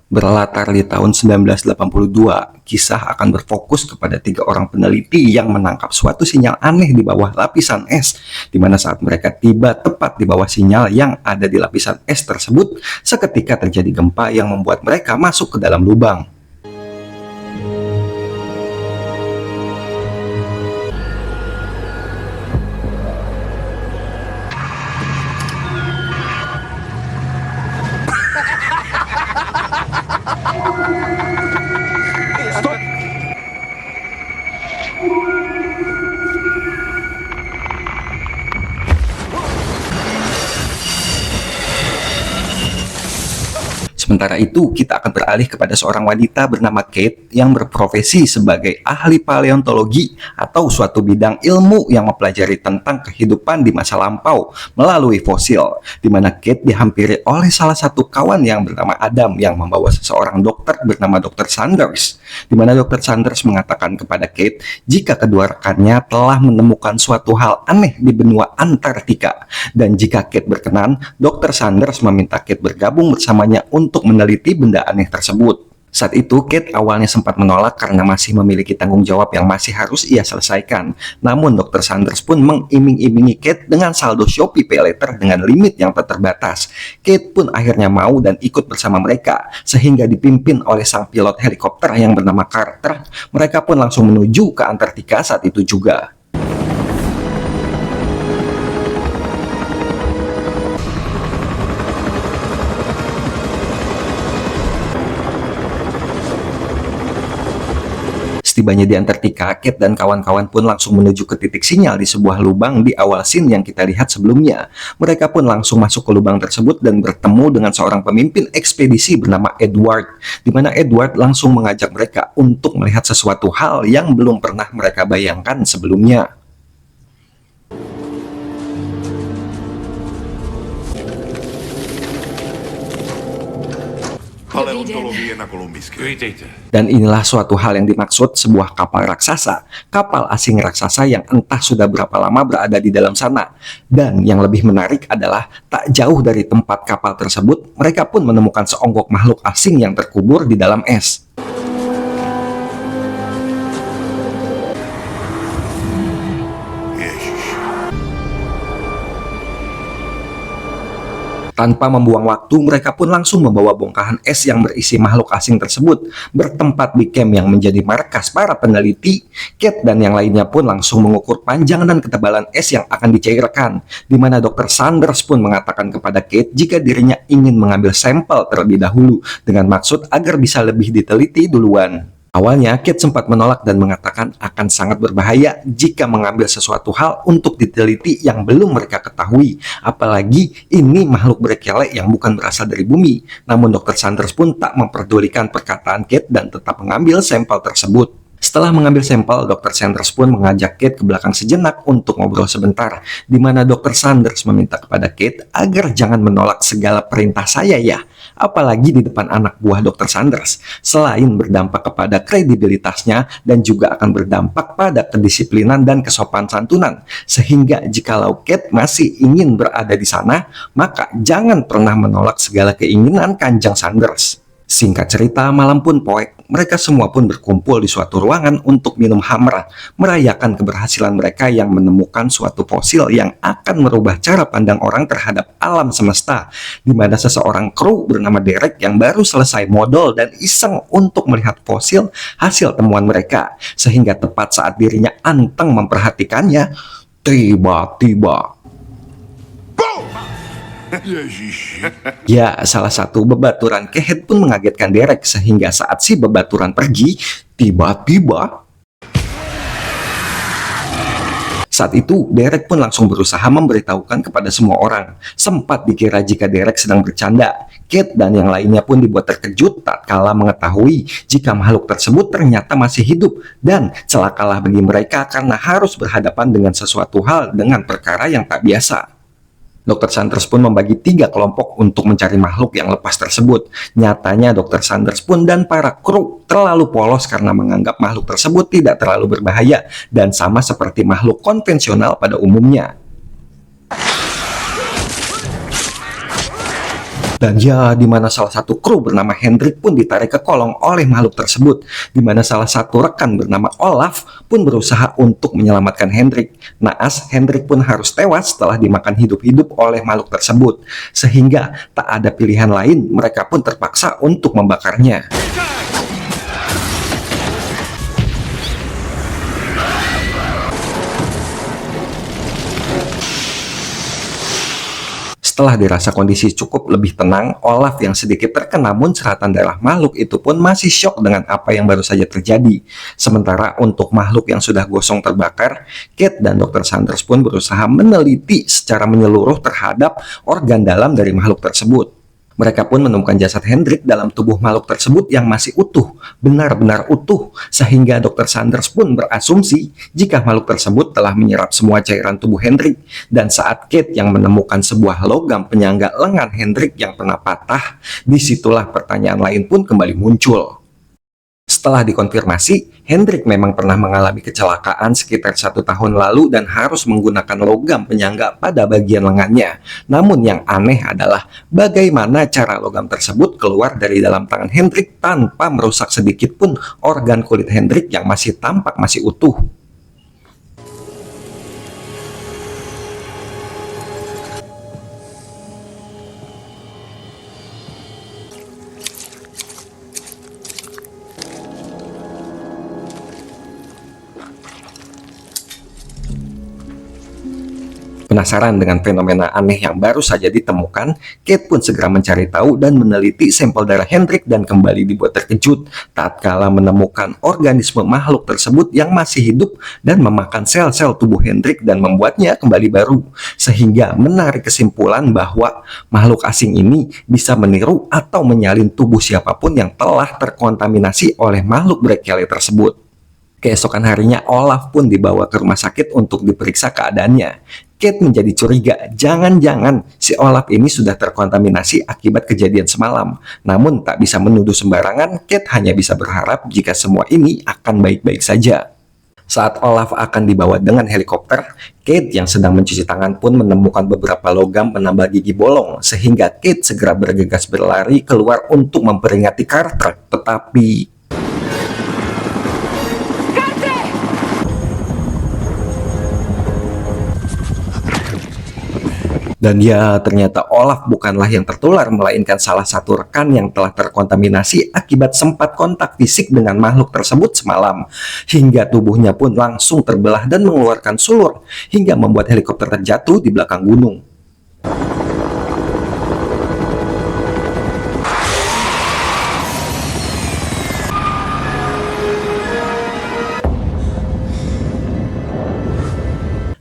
Berlatar di tahun 1982, kisah akan berfokus kepada 3 orang peneliti yang menangkap suatu sinyal aneh di bawah lapisan es, di mana saat mereka tiba tepat di bawah sinyal yang ada di lapisan es tersebut, seketika terjadi gempa yang membuat mereka masuk ke dalam lubang. Sementara itu, kita akan beralih kepada seorang wanita bernama Kate yang berprofesi sebagai ahli paleontologi atau suatu bidang ilmu yang mempelajari tentang kehidupan di masa lampau melalui fosil, di mana Kate dihampiri oleh salah satu kawan yang bernama Adam yang membawa seseorang dokter bernama Dr. Sanders, di mana Dr. Sanders mengatakan kepada Kate jika kedua rekannya telah menemukan suatu hal aneh di benua Antartika, dan jika Kate berkenan, Dr. Sanders meminta Kate bergabung bersamanya untuk meneliti benda aneh tersebut. Saat itu, Kate awalnya sempat menolak karena masih memiliki tanggung jawab yang masih harus ia selesaikan. Namun, Dr. Sanders pun mengiming-imingi Kate dengan saldo Shopee Paylater dengan limit yang tak terbatas. Kate pun akhirnya mau dan ikut bersama mereka, sehingga dipimpin oleh sang pilot helikopter yang bernama Carter. Mereka pun langsung menuju ke Antartika saat itu juga. Setibanya di Antartika, Kate dan kawan-kawan pun langsung menuju ke titik sinyal di sebuah lubang di awal scene yang kita lihat sebelumnya. Mereka pun langsung masuk ke lubang tersebut dan bertemu dengan seorang pemimpin ekspedisi bernama Edward, di mana Edward langsung mengajak mereka untuk melihat sesuatu hal yang belum pernah mereka bayangkan sebelumnya. Dan inilah suatu hal yang dimaksud sebuah kapal raksasa, kapal asing raksasa yang entah sudah berapa lama berada di dalam sana. Dan yang lebih menarik adalah tak jauh dari tempat kapal tersebut, mereka pun menemukan seonggok makhluk asing yang terkubur di dalam es. Tanpa membuang waktu, mereka pun langsung membawa bongkahan es yang berisi makhluk asing tersebut bertempat di camp yang menjadi markas para peneliti. Kate dan yang lainnya pun langsung mengukur panjang dan ketebalan es yang akan dicairkan, di mana Dr. Sanders pun mengatakan kepada Kate jika dirinya ingin mengambil sampel terlebih dahulu dengan maksud agar bisa lebih diteliti duluan. Awalnya, Kate sempat menolak dan mengatakan akan sangat berbahaya jika mengambil sesuatu hal untuk diteliti yang belum mereka ketahui. Apalagi ini makhluk berkelek yang bukan berasal dari bumi. Namun Dr. Sanders pun tak memperdulikan perkataan Kate dan tetap mengambil sampel tersebut. Setelah mengambil sampel, Dr. Sanders pun mengajak Kate ke belakang sejenak untuk ngobrol sebentar, di mana Dr. Sanders meminta kepada Kate agar jangan menolak segala perintah saya ya, apalagi di depan anak buah Dr. Sanders, selain berdampak kepada kredibilitasnya dan juga akan berdampak pada kedisiplinan dan kesopan santunan, sehingga jikalau Kate masih ingin berada di sana, maka jangan pernah menolak segala keinginan Kanjeng Sanders. Singkat cerita, malam pun poek, mereka semua pun berkumpul di suatu ruangan untuk minum hamra, merayakan keberhasilan mereka yang menemukan suatu fosil yang akan merubah cara pandang orang terhadap alam semesta, di mana seseorang kru bernama Derek yang baru selesai modal dan iseng untuk melihat fosil hasil temuan mereka, sehingga tepat saat dirinya anteng memperhatikannya, tiba-tiba ya, salah satu bebaturan kehet pun mengagetkan Derek, sehingga saat si bebaturan pergi, tiba-tiba Saat itu, Derek pun langsung berusaha memberitahukan kepada semua orang. Sempat dikira jika Derek sedang bercanda. Kate dan yang lainnya pun dibuat terkejut tatkala mengetahui jika makhluk tersebut ternyata masih hidup dan celakalah bagi mereka karena harus berhadapan dengan sesuatu hal dengan perkara yang tak biasa. Dr. Sanders pun membagi 3 kelompok untuk mencari makhluk yang lepas tersebut. Nyatanya Dr. Sanders pun dan para kru terlalu polos karena menganggap makhluk tersebut tidak terlalu berbahaya dan sama seperti makhluk konvensional pada umumnya. Dan ya, di mana salah satu kru bernama Hendrik pun ditarik ke kolong oleh makhluk tersebut, di mana salah satu rekan bernama Olaf pun berusaha untuk menyelamatkan Hendrik. Naas, Hendrik pun harus tewas setelah dimakan hidup-hidup oleh makhluk tersebut, sehingga tak ada pilihan lain, mereka pun terpaksa untuk membakarnya. Setelah dirasa kondisi cukup lebih tenang, Olaf yang sedikit terkena muncratan darah makhluk itu pun masih syok dengan apa yang baru saja terjadi. Sementara untuk makhluk yang sudah gosong terbakar, Kate dan Dr. Sanders pun berusaha meneliti secara menyeluruh terhadap organ dalam dari makhluk tersebut. Mereka pun menemukan jasad Hendrik dalam tubuh makhluk tersebut yang masih utuh, benar-benar utuh, sehingga Dr. Sanders pun berasumsi jika makhluk tersebut telah menyerap semua cairan tubuh Hendrik. Dan saat Kate yang menemukan sebuah logam penyangga lengan Hendrik yang pernah patah, disitulah pertanyaan lain pun kembali muncul. Setelah dikonfirmasi, Hendrik memang pernah mengalami kecelakaan sekitar 1 tahun lalu dan harus menggunakan logam penyangga pada bagian lengannya. Namun yang aneh adalah bagaimana cara logam tersebut keluar dari dalam tangan Hendrik tanpa merusak sedikit pun organ kulit Hendrik yang masih tampak masih utuh. Penasaran dengan fenomena aneh yang baru saja ditemukan, Kate pun segera mencari tahu dan meneliti sampel darah Hendrik dan kembali dibuat terkejut tatkala menemukan organisme makhluk tersebut yang masih hidup dan memakan sel-sel tubuh Hendrik dan membuatnya kembali baru, sehingga menarik kesimpulan bahwa makhluk asing ini bisa meniru atau menyalin tubuh siapapun yang telah terkontaminasi oleh makhluk Brekele tersebut. Keesokan harinya, Olaf pun dibawa ke rumah sakit untuk diperiksa keadaannya. Kate menjadi curiga, jangan-jangan si Olaf ini sudah terkontaminasi akibat kejadian semalam. Namun tak bisa menuduh sembarangan, Kate hanya bisa berharap jika semua ini akan baik-baik saja. Saat Olaf akan dibawa dengan helikopter, Kate yang sedang mencuci tangan pun menemukan beberapa logam penambal gigi bolong, sehingga Kate segera bergegas berlari keluar untuk memperingati Carter. Tetapi dan ya, ternyata Olaf bukanlah yang tertular, melainkan salah satu rekan yang telah terkontaminasi akibat sempat kontak fisik dengan makhluk tersebut semalam. Hingga tubuhnya pun langsung terbelah dan mengeluarkan sulur, hingga membuat helikopter terjatuh di belakang gunung.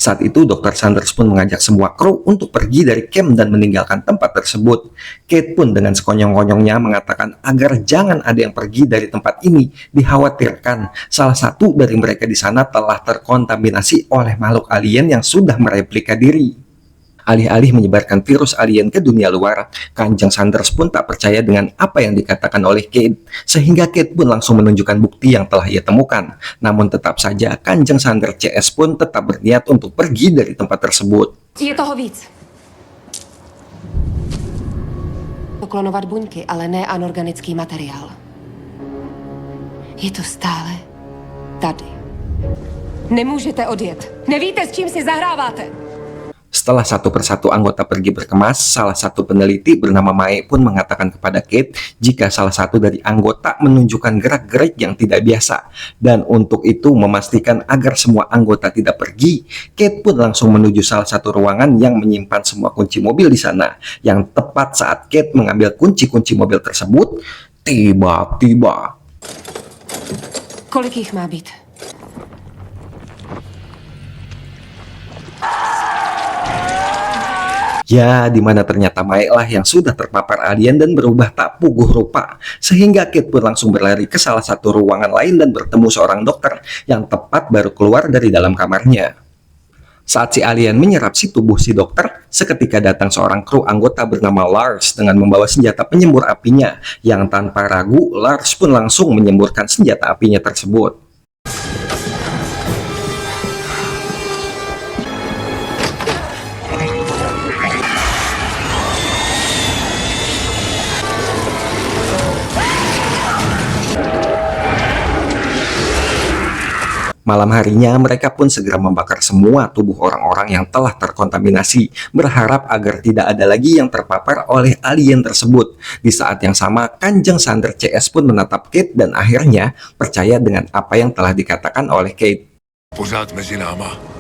Saat itu, Dr. Sanders pun mengajak semua kru untuk pergi dari camp dan meninggalkan tempat tersebut. Kate pun dengan sekonyong-konyongnya mengatakan agar jangan ada yang pergi dari tempat ini. Dikhawatirkan salah satu dari mereka di sana telah terkontaminasi oleh makhluk alien yang sudah mereplika diri. Alih-alih menyebarkan virus alien ke dunia luar, Kanjeng Sanders pun tak percaya dengan apa yang dikatakan oleh Kate, sehingga Kate pun langsung menunjukkan bukti yang telah ia temukan. Namun tetap saja Kanjeng Sanders CS pun tetap berniat untuk pergi dari tempat tersebut. Je toho víc. Poklonovat buňky, ale ne anorganický materiál. Je to stále tady. Nemůžete odjet. Nevíte, s čím si zahráváte. Setelah satu persatu anggota pergi berkemas, salah satu peneliti bernama Mae pun mengatakan kepada Kate jika salah satu dari anggota menunjukkan gerak-gerik yang tidak biasa. Dan untuk itu memastikan agar semua anggota tidak pergi, Kate pun langsung menuju salah satu ruangan yang menyimpan semua kunci mobil di sana. Yang tepat saat Kate mengambil kunci-kunci mobil tersebut, tiba-tiba... Kolik jich má být? Ya, di mana ternyata Mae lah yang sudah terpapar alien dan berubah tak puguh rupa. Sehingga Kate pun langsung berlari ke salah satu ruangan lain dan bertemu seorang dokter yang tepat baru keluar dari dalam kamarnya. Saat si alien menyerap si tubuh si dokter, seketika datang seorang kru anggota bernama Lars dengan membawa senjata penyembur apinya, yang tanpa ragu Lars pun langsung menyemburkan senjata apinya tersebut. Malam harinya, mereka pun segera membakar semua tubuh orang-orang yang telah terkontaminasi, berharap agar tidak ada lagi yang terpapar oleh alien tersebut. Di saat yang sama, Kanjeng Sander CS pun menatap Kate dan akhirnya percaya dengan apa yang telah dikatakan oleh Kate. Pořád mezi náma.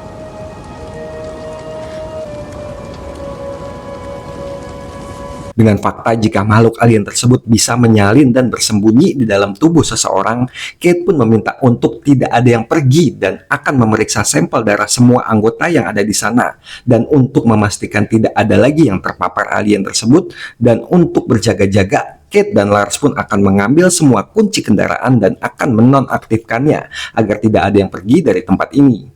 Dengan fakta jika makhluk alien tersebut bisa menyalin dan bersembunyi di dalam tubuh seseorang, Kate pun meminta untuk tidak ada yang pergi dan akan memeriksa sampel darah semua anggota yang ada di sana. Dan untuk memastikan tidak ada lagi yang terpapar alien tersebut, dan untuk berjaga-jaga, Kate dan Lars pun akan mengambil semua kunci kendaraan dan akan menonaktifkannya agar tidak ada yang pergi dari tempat ini.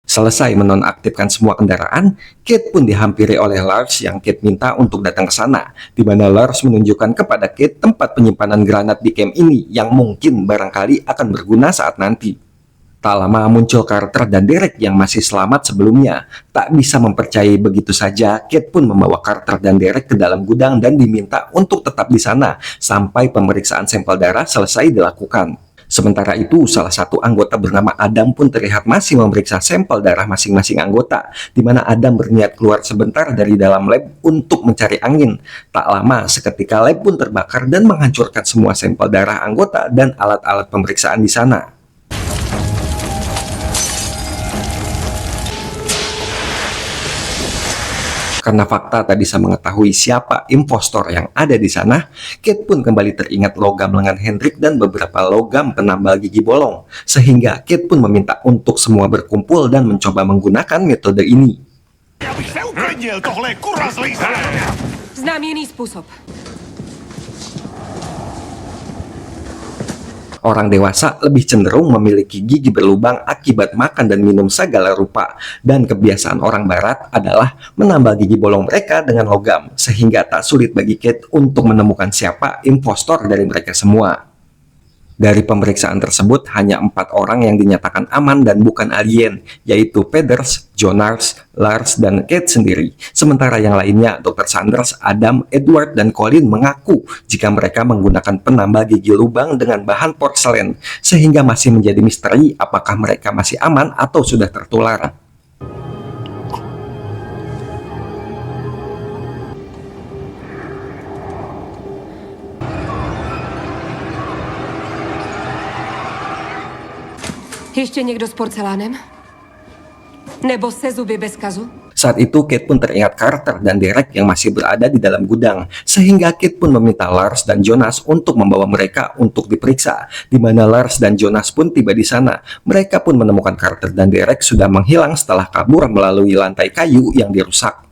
Selesai menonaktifkan semua kendaraan, Kate pun dihampiri oleh Lars yang Kate minta untuk datang ke sana, di mana Lars menunjukkan kepada Kate tempat penyimpanan granat di camp ini yang mungkin barangkali akan berguna saat nanti. Tak lama muncul Carter dan Derek yang masih selamat sebelumnya. Tak bisa mempercayai begitu saja, Kate pun membawa Carter dan Derek ke dalam gudang dan diminta untuk tetap di sana sampai pemeriksaan sampel darah selesai dilakukan. Sementara itu, salah satu anggota bernama Adam pun terlihat masih memeriksa sampel darah masing-masing anggota, di mana Adam berniat keluar sebentar dari dalam lab untuk mencari angin. Tak lama, seketika lab pun terbakar dan menghancurkan semua sampel darah anggota dan alat-alat pemeriksaan di sana. Karena fakta tak bisa mengetahui siapa impostor yang ada di sana, Kate pun kembali teringat logam lengan Hendrik dan beberapa logam penambal gigi bolong. Sehingga Kate pun meminta untuk semua berkumpul dan mencoba menggunakan metode ini. Abych se uklidnil, tohle je kurva zlý sen! Znám jiný způsob. Orang dewasa lebih cenderung memiliki gigi berlubang akibat makan dan minum segala rupa, dan kebiasaan orang barat adalah menambal gigi bolong mereka dengan logam, sehingga tak sulit bagi Kate untuk menemukan siapa impostor dari mereka semua. Dari pemeriksaan tersebut, hanya 4 orang yang dinyatakan aman dan bukan alien, yaitu Pedders, Jonas, Lars, dan Kate sendiri. Sementara yang lainnya, Dr. Sanders, Adam, Edward, dan Colin mengaku jika mereka menggunakan penambal gigi lubang dengan bahan porselen, sehingga masih menjadi misteri apakah mereka masih aman atau sudah tertular. Ještě někdo s porcelánem? Nebo se zuby bez kazu? Saat itu Kate pun teringat Carter dan Derek yang masih berada di dalam gudang, sehingga Kate pun meminta Lars dan Jonas untuk membawa mereka untuk diperiksa. Di mana Lars dan Jonas pun tiba di sana, mereka pun menemukan Carter dan Derek sudah menghilang setelah kabur melalui lantai kayu yang dirusak.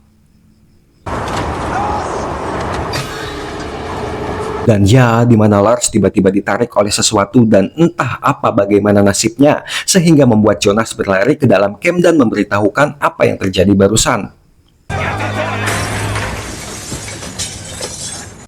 Dan ya, di mana Lars tiba-tiba ditarik oleh sesuatu dan entah apa bagaimana nasibnya, sehingga membuat Jonas berlari ke dalam camp dan memberitahukan apa yang terjadi barusan.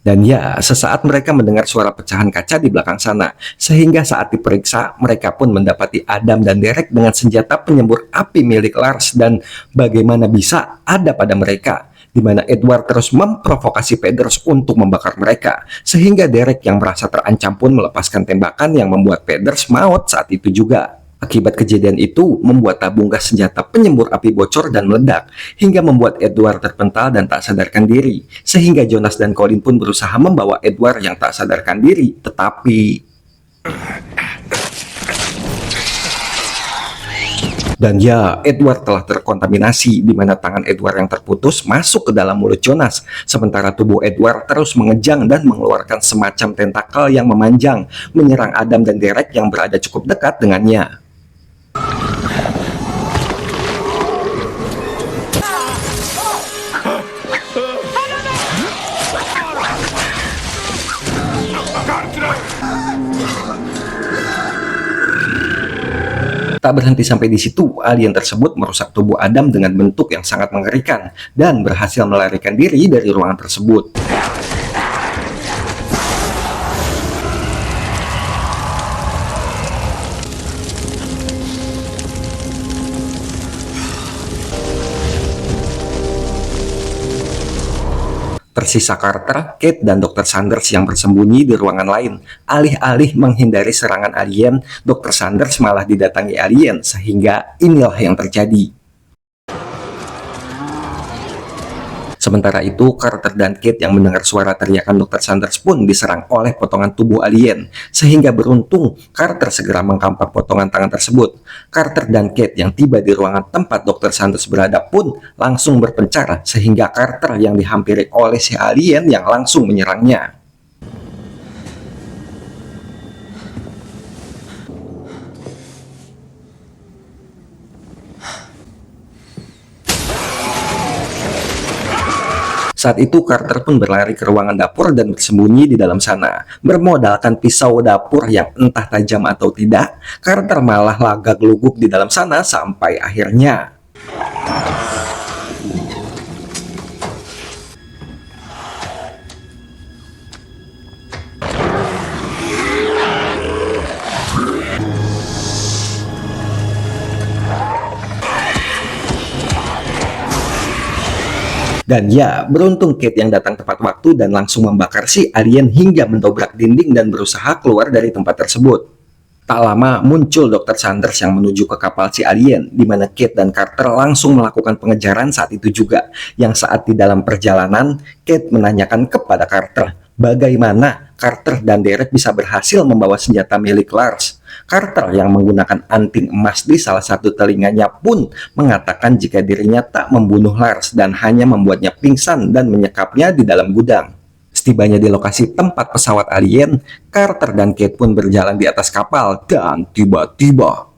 Dan ya, sesaat mereka mendengar suara pecahan kaca di belakang sana, sehingga saat diperiksa, mereka pun mendapati Adam dan Derek dengan senjata penyembur api milik Lars, dan bagaimana bisa ada pada mereka, di mana Edward terus memprovokasi Pedders untuk membakar mereka, sehingga Derek yang merasa terancam pun melepaskan tembakan yang membuat Pedders maut saat itu juga. Akibat kejadian itu, membuat tabung gas senjata penyembur api bocor dan meledak, hingga membuat Edward terpental dan tak sadarkan diri, sehingga Jonas dan Colin pun berusaha membawa Edward yang tak sadarkan diri, tetapi... Dan ya, Edward telah terkontaminasi, di mana tangan Edward yang terputus masuk ke dalam mulut Jonas, sementara tubuh Edward terus mengejang dan mengeluarkan semacam tentakel yang memanjang, menyerang Adam dan Derek yang berada cukup dekat dengannya. Tak berhenti sampai di situ, alien tersebut merusak tubuh Adam dengan bentuk yang sangat mengerikan dan berhasil melarikan diri dari ruangan tersebut. Tersisa Carter, Kate, dan Dr. Sanders yang bersembunyi di ruangan lain. Alih-alih menghindari serangan alien, Dr. Sanders malah didatangi alien, sehingga inilah yang terjadi. Sementara itu, Carter dan Kate yang mendengar suara teriakan Dr. Sanders pun diserang oleh potongan tubuh alien. Sehingga beruntung, Carter segera mengkampak potongan tangan tersebut. Carter dan Kate yang tiba di ruangan tempat Dr. Sanders berada pun langsung berpencar, sehingga Carter yang dihampiri oleh si alien yang langsung menyerangnya. Saat itu Carter pun berlari ke ruangan dapur dan bersembunyi di dalam sana. Bermodalkan pisau dapur yang entah tajam atau tidak, Carter malah lagak-luguk di dalam sana sampai akhirnya dan ya, beruntung Kate yang datang tepat waktu dan langsung membakar si alien hingga mendobrak dinding dan berusaha keluar dari tempat tersebut. Tak lama muncul Dr. Sanders yang menuju ke kapal si alien, di mana Kate dan Carter langsung melakukan pengejaran saat itu juga. Yang saat di dalam perjalanan, Kate menanyakan kepada Carter, bagaimana Carter dan Derek bisa berhasil membawa senjata milik Lars. Carter yang menggunakan anting emas di salah satu telinganya pun mengatakan jika dirinya tak membunuh Lars dan hanya membuatnya pingsan dan menyekapnya di dalam gudang. Setibanya di lokasi tempat pesawat alien, Carter dan Kate pun berjalan di atas kapal dan tiba-tiba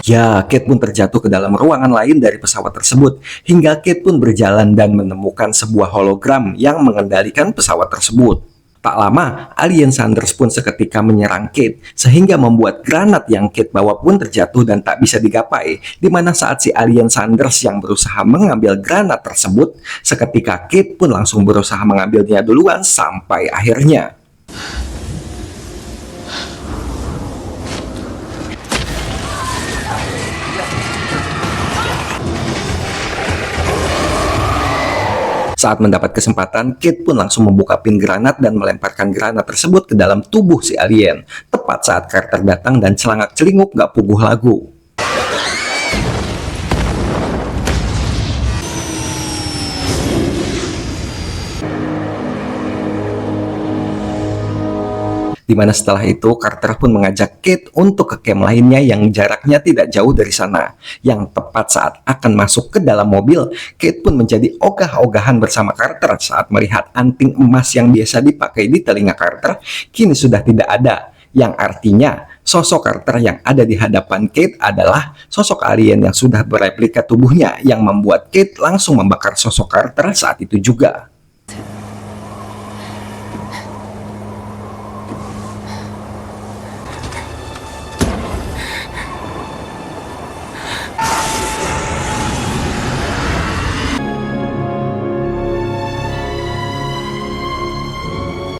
ya, Kate pun terjatuh ke dalam ruangan lain dari pesawat tersebut, hingga Kate pun berjalan dan menemukan sebuah hologram yang mengendalikan pesawat tersebut. Tak lama, alien Sanders pun seketika menyerang Kate, sehingga membuat granat yang Kate bawa pun terjatuh dan tak bisa digapai, di mana saat si alien Sanders yang berusaha mengambil granat tersebut, seketika Kate pun langsung berusaha mengambilnya duluan sampai akhirnya saat mendapat kesempatan, Kate pun langsung membuka pin granat dan melemparkan granat tersebut ke dalam tubuh si alien. Tepat saat Carter datang dan celangak-celinguk gak puguh lagu. Di mana setelah itu Carter pun mengajak Kate untuk ke camp lainnya yang jaraknya tidak jauh dari sana. Yang tepat saat akan masuk ke dalam mobil, Kate pun menjadi ogah-ogahan bersama Carter saat melihat anting emas yang biasa dipakai di telinga Carter kini sudah tidak ada. Yang artinya sosok Carter yang ada di hadapan Kate adalah sosok alien yang sudah bereplika tubuhnya, yang membuat Kate langsung membakar sosok Carter saat itu juga.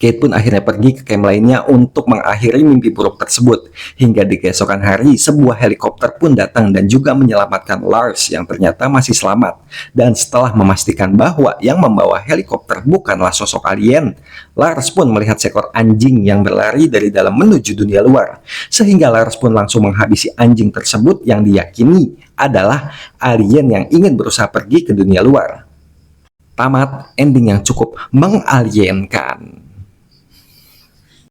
Kate pun akhirnya pergi ke camp lainnya untuk mengakhiri mimpi buruk tersebut. Hingga di keesokan hari, sebuah helikopter pun datang dan juga menyelamatkan Lars yang ternyata masih selamat. Dan setelah memastikan bahwa yang membawa helikopter bukanlah sosok alien, Lars pun melihat seekor anjing yang berlari dari dalam menuju dunia luar. Sehingga Lars pun langsung menghabisi anjing tersebut yang diyakini adalah alien yang ingin berusaha pergi ke dunia luar. Tamat ending yang cukup mengalienkan.